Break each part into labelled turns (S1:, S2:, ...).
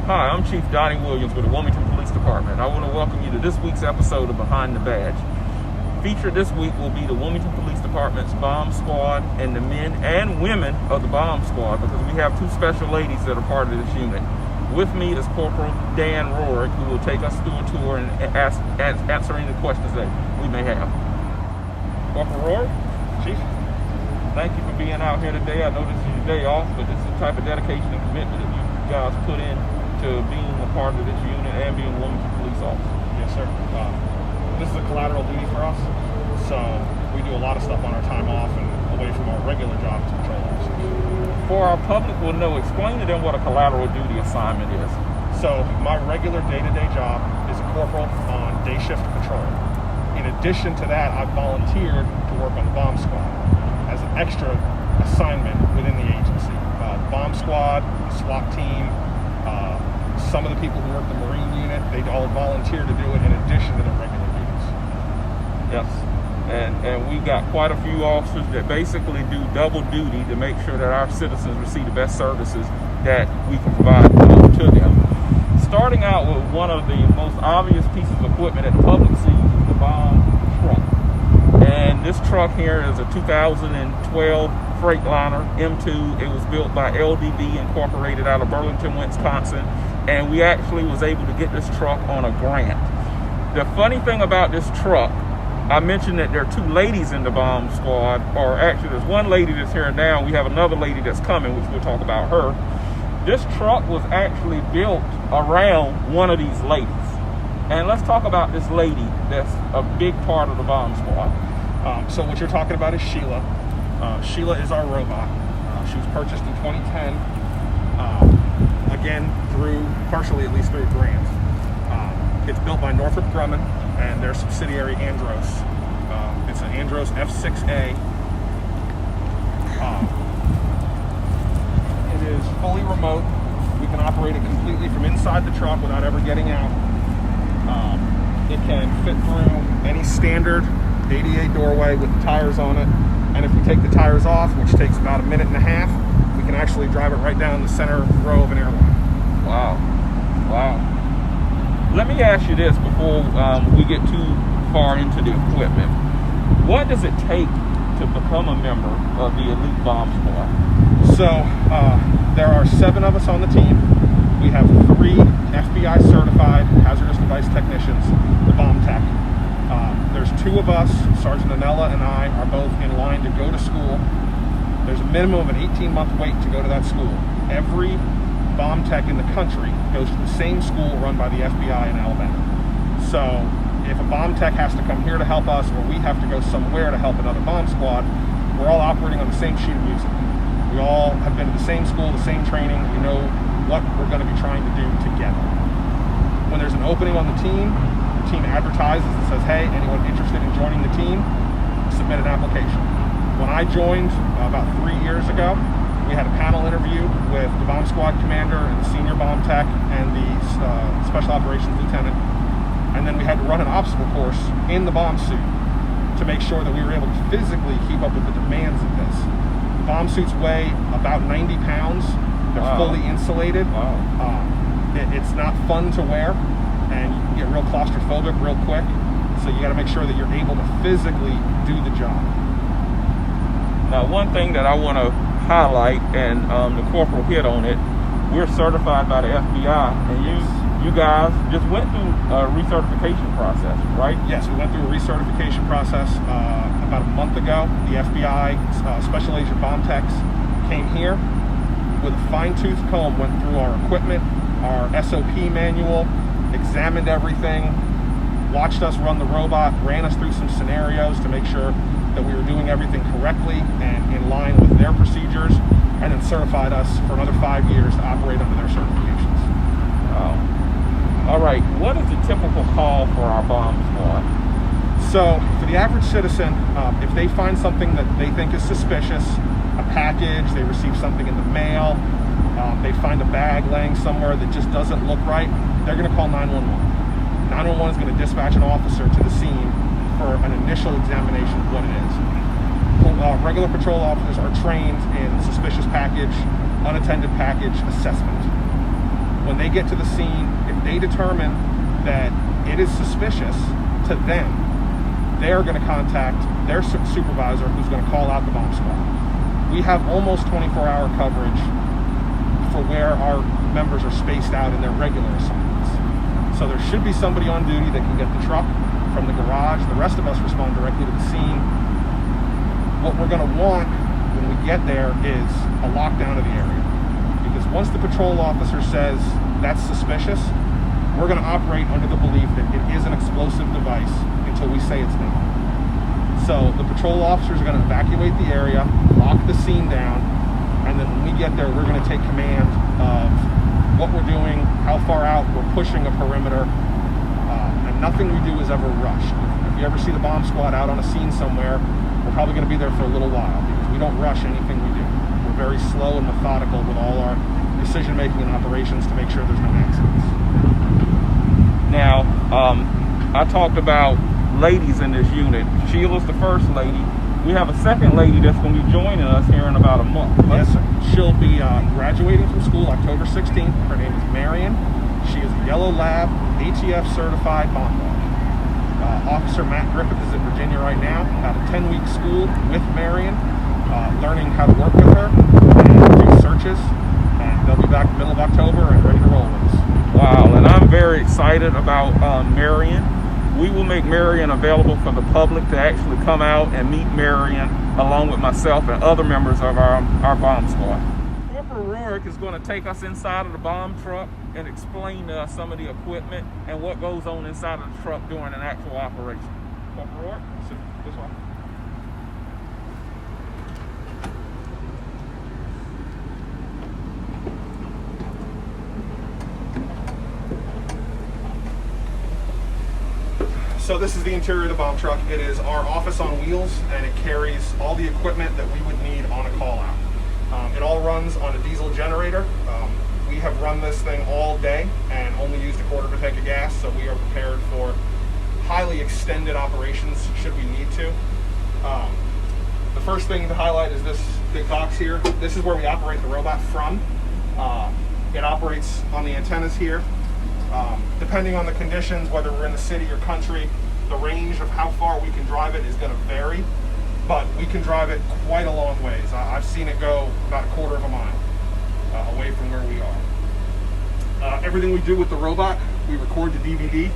S1: Hi, I'm Chief Donnie Williams with the Wilmington Police Department. I want to welcome you to this week's episode of Behind the Badge. Featured this week will be the Wilmington Police Department's bomb squad and the men and women of the bomb squad, because we have two special ladies that are part of this unit. With me is Corporal Dan Rohrig, who will take us through a tour and answer any questions that we may have. Corporal Rohrig?
S2: Chief?
S1: Thank you for being out here today. I know this is your day off, but this is the type of dedication and commitment that you guys put in to being a part of this unit and being a Wilmington police officer.
S2: Yes, sir. This is a collateral duty for us, so we do a lot of stuff on our time off and away from our regular job as patrol officers.
S1: For our public will know, explain to them what a collateral duty assignment is.
S2: So my regular day-to-day job is a corporal on day shift patrol. In addition to that, I've volunteered to work on the bomb squad as an extra assignment within the agency. The bomb squad, the SWAT team, some of the people who work the Marine unit, they all volunteer to do it in addition to their regular duties.
S1: Yes, and we got quite a few officers that basically do double duty to make sure that our citizens receive the best services that we can provide to them. Starting out with one of the most obvious pieces of equipment that the public sees is the bomb truck. And this truck here is a 2012 Freightliner M2. It was built by LDB Incorporated out of Burlington, Wisconsin. And we actually was able to get this truck on a grant. The funny thing about this truck, I mentioned that there are two ladies in the bomb squad, or actually there's one lady that's here now. We have another lady that's coming, which we'll talk about her. This truck was actually built around one of these ladies. And let's talk about this lady that's a big part of the bomb squad.
S2: So what you're talking about is Sheila. Sheila is our robot. She was purchased in 2010. Again, partially at least through a grant. It's built by Northrop Grumman and their subsidiary Andros. It's an Andros F6A. It is fully remote. We can operate it completely from inside the truck without ever getting out. It can fit through any standard ADA doorway with the tires on it. And if we take the tires off, which takes about a minute and a half, we can actually drive it right down the center row of an airline.
S1: Wow. Let me ask you this before we get too far into the equipment. What does it take to become a member of the elite bomb squad?
S2: So there are 7 of us on the team. We have 3 FBI certified hazardous device technicians, the bomb tech. There's 2 of us, Sergeant Anella and I, are both in line to go to school. There's a minimum of an 18-month wait to go to that school. Every bomb tech in the country goes to the same school run by the FBI in Alabama. So if a bomb tech has to come here to help us, or we have to go somewhere to help another bomb squad, we're all operating on the same sheet of music. We all have been to the same school, the same training. We know what we're going to be trying to do together. When there's an opening on the team advertises and says, hey, anyone interested in joining the team, submit an application. When I joined about 3 years ago, we had a panel interview with the bomb squad commander and the senior bomb tech and the special operations lieutenant. And then we had to run an obstacle course in the bomb suit to make sure that we were able to physically keep up with the demands of this. The bomb suits weigh about 90 pounds. They're fully insulated. It's not fun to wear, and you can get real claustrophobic real quick. So you got to make sure that you're able to physically do the job.
S1: Now, one thing that I want to highlight, and the corporal hit on it, we're certified by the FBI, and you guys just went through a recertification process, right?
S2: Yes, we went through a recertification process about a month ago. The FBI Special Agent Bomb Techs came here with a fine-tooth comb, went through our equipment, our SOP manual, examined everything, watched us run the robot, ran us through some scenarios to make sure that we were doing everything correctly and in line with their procedures, and then certified us for another 5 years to operate under their certifications.
S1: All right, what is the typical call for our bomb squad?
S2: So for the average citizen, if they find something that they think is suspicious, a package, they receive something in the mail, they find a bag laying somewhere that just doesn't look right, they're going to call 911. 911 is going to dispatch an officer to the scene for an initial examination of what it is. Regular patrol officers are trained in suspicious package, unattended package assessment. When they get to the scene, if they determine that it is suspicious to them, they are going to contact their supervisor, who's going to call out the bomb squad. We have almost 24-hour coverage for where our members are spaced out in their regular assignments. So there should be somebody on duty that can get the truck from the garage. The rest of us respond directly to the scene. What we're going to want when we get there is a lockdown of the area. Because once the patrol officer says that's suspicious, we're going to operate under the belief that it is an explosive device until we say it's not. So the patrol officers are going to evacuate the area, lock the scene down, and then when we get there, we're going to take command of what we're doing, how far out we're pushing a perimeter, and nothing we do is ever rushed. If you ever see the bomb squad out on a scene somewhere, we're probably going to be there for a little while because we don't rush anything we do. We're very slow and methodical with all our decision making and operations to make sure there's no accidents.
S1: Now, I talked about ladies in this unit. Sheila's the first lady. We have a second lady that's going to be joining us here in about a month.
S2: Yes, sir. She'll be graduating from school October 16th. Her name is Marion. She is a Yellow Lab ATF certified bomb dog. Officer Matt Griffith is in Virginia right now. Had a 10-week school with Marion, learning how to work with her and do searches. And they'll be back in the middle of October and ready to roll with us.
S1: Wow, and I'm very excited about Marion. We will make Marion available for the public to actually come out and meet Marion along with myself and other members of our bomb squad. Corporal Rourke is going to take us inside of the bomb truck and explain to us some of the equipment and what goes on inside of the truck during an actual operation. Corporal Rourke, this one.
S2: So this is the interior of the bomb truck. It is our office on wheels, and it carries all the equipment that we would need on a call out. It all runs on a diesel generator. We have run this thing all day and only used a quarter of a tank of gas, so we are prepared for highly extended operations should we need to. The first thing to highlight is this big box here. This is where we operate the robot from. It operates on the antennas here. Depending on the conditions, whether we're in the city or country, the range of how far we can drive it is going to vary, but we can drive it quite a long ways. I've seen it go about a quarter of a mile away from where we are. Everything we do with the robot, we record to DVD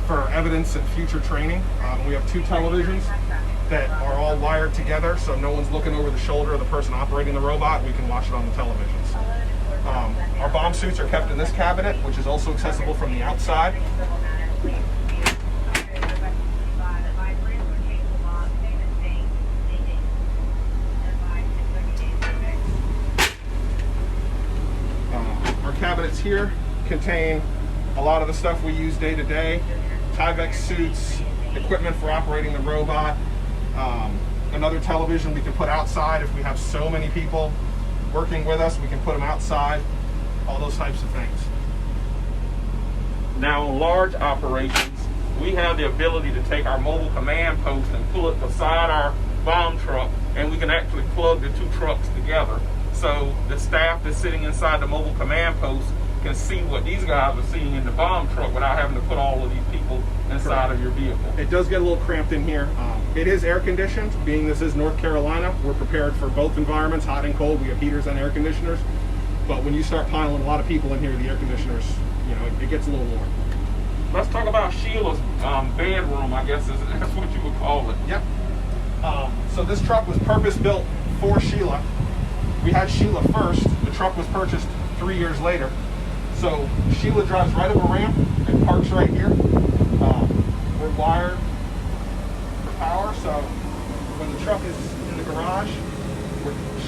S2: for evidence and future training. We have 2 televisions that are all wired together, so no one's looking over the shoulder of the person operating the robot. We can watch it on the televisions. Our bomb suits are kept in this cabinet, which is also accessible from the outside. Our cabinets here contain a lot of the stuff we use day to day. Tyvek suits, equipment for operating the robot, another television we can put outside if we have so many people working with us, we can put them outside, all those types of things.
S1: Now, on large operations, we have the ability to take our mobile command post and pull it beside our bomb truck, and we can actually plug the 2 trucks together. So the staff that's sitting inside the mobile command post can see what these guys are seeing in the bomb truck without having to put all of these people inside of your vehicle.
S2: It does get a little cramped in here. It is air conditioned. Being this is North Carolina, we're prepared for both environments, hot and cold. We have heaters and air conditioners. But when you start piling a lot of people in here, the air conditioners, it gets a little warm.
S1: Let's talk about Sheila's bedroom, I guess that's what you would call it.
S2: Yep. So this truck was purpose built for Sheila. We had Sheila first. The truck was purchased 3 years later. So Sheila drives right up a ramp and parks right here. We're wired for power, so when the truck is in the garage,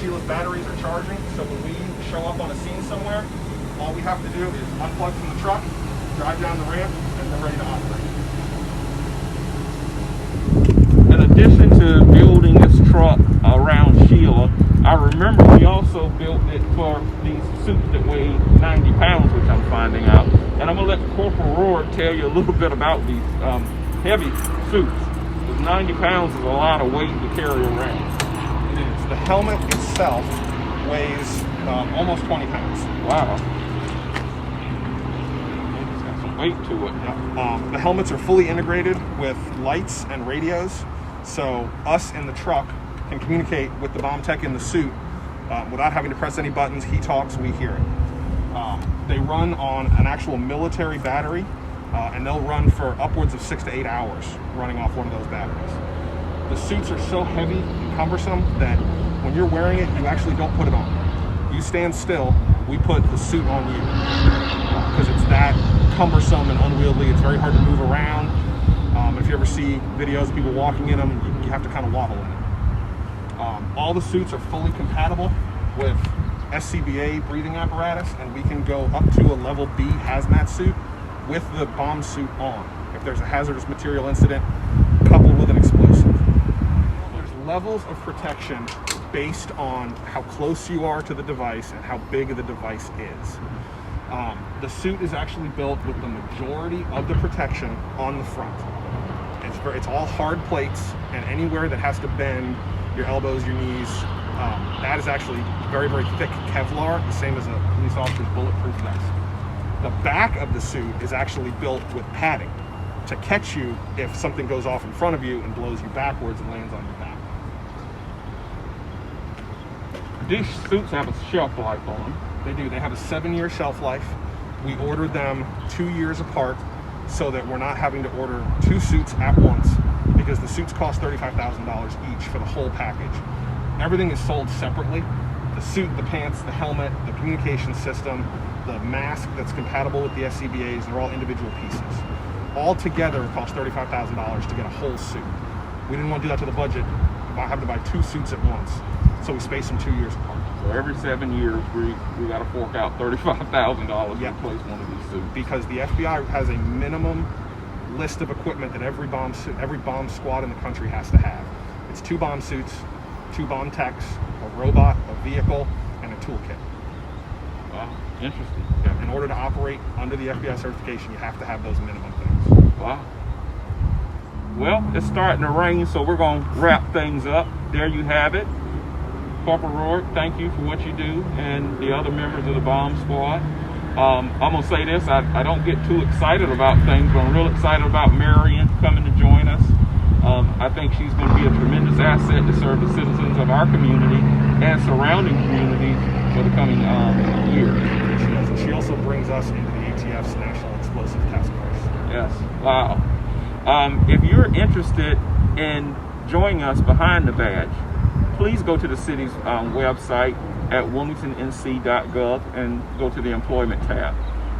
S2: Sheila's batteries are charging. So when we show up on a scene somewhere, all we have to do is unplug from the truck, drive down the ramp, and we're ready to operate.
S1: In addition to building this truck around Sheila, I remember we also built it for these suits that weigh 90 pounds, which I'm finding out. And I'm going to let Corporal Rourke tell you a little bit about these heavy suits. Because 90 pounds is a lot of weight to carry around.
S2: It is. The helmet itself weighs almost 20 pounds.
S1: Wow. weight to it.
S2: Yeah. The helmets are fully integrated with lights and radios, so us in the truck can communicate with the bomb tech in the suit without having to press any buttons. He talks, we hear it. They run on an actual military battery, and they'll run for upwards of 6 to 8 hours running off one of those batteries. The suits are so heavy and cumbersome that when you're wearing it, you actually don't put it on. You stand still, we put the suit on you because it's that cumbersome and unwieldy. It's very hard to move around. If you ever see videos of people walking in them, you have to kind of waddle in them. All the suits are fully compatible with SCBA breathing apparatus, and we can go up to a level B hazmat suit with the bomb suit on if there's a hazardous material incident coupled with an explosive. There's levels of protection based on how close you are to the device and how big the device is. The suit is actually built with the majority of the protection on the front. It's all hard plates, and anywhere that has to bend, your elbows, your knees, that is actually very, very thick Kevlar, the same as a police officer's bulletproof vest. The back of the suit is actually built with padding to catch you if something goes off in front of you and blows you backwards and lands on your back.
S1: These suits have a shelf life on them.
S2: They do. They have a 7-year shelf life. We ordered them 2 years apart so that we're not having to order 2 suits at once, because the suits cost $35,000 each for the whole package. Everything is sold separately. The suit, the pants, the helmet, the communication system, the mask that's compatible with the SCBAs, they're all individual pieces. All together it costs $35,000 to get a whole suit. We didn't want to do that to the budget, having to buy 2 suits at once. So we spaced them 2 years apart.
S1: So every 7 years, we got to fork out $35,000 to replace one of these suits.
S2: Because the FBI has a minimum list of equipment that every bomb squad in the country has to have. It's 2 bomb suits, 2 bomb techs, a robot, a vehicle, and a toolkit.
S1: Wow, interesting.
S2: Yeah, in order to operate under the FBI certification, you have to have those minimum things.
S1: Wow. Well, it's starting to rain, so we're going to wrap things up. There you have it. Corporal Rourke, thank you for what you do, and the other members of the bomb squad. I'm going to say this, I don't get too excited about things, but I'm real excited about Marion coming to join us. I think she's going to be a tremendous asset to serve the citizens of our community and surrounding communities for the coming years.
S2: She also brings us into the ATF's National Explosive Task Force.
S1: Yes, wow. If you're interested in joining us behind the badge, please go to the city's website at wilmingtonnc.gov and go to the employment tab.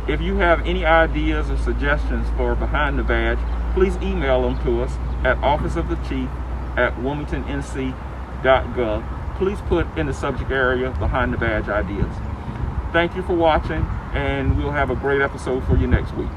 S1: If you have any ideas or suggestions for behind the badge, please email them to us at officeofthechief@wilmingtonnc.gov. Please put in the subject area behind the badge ideas. Thank you for watching, and we'll have a great episode for you next week.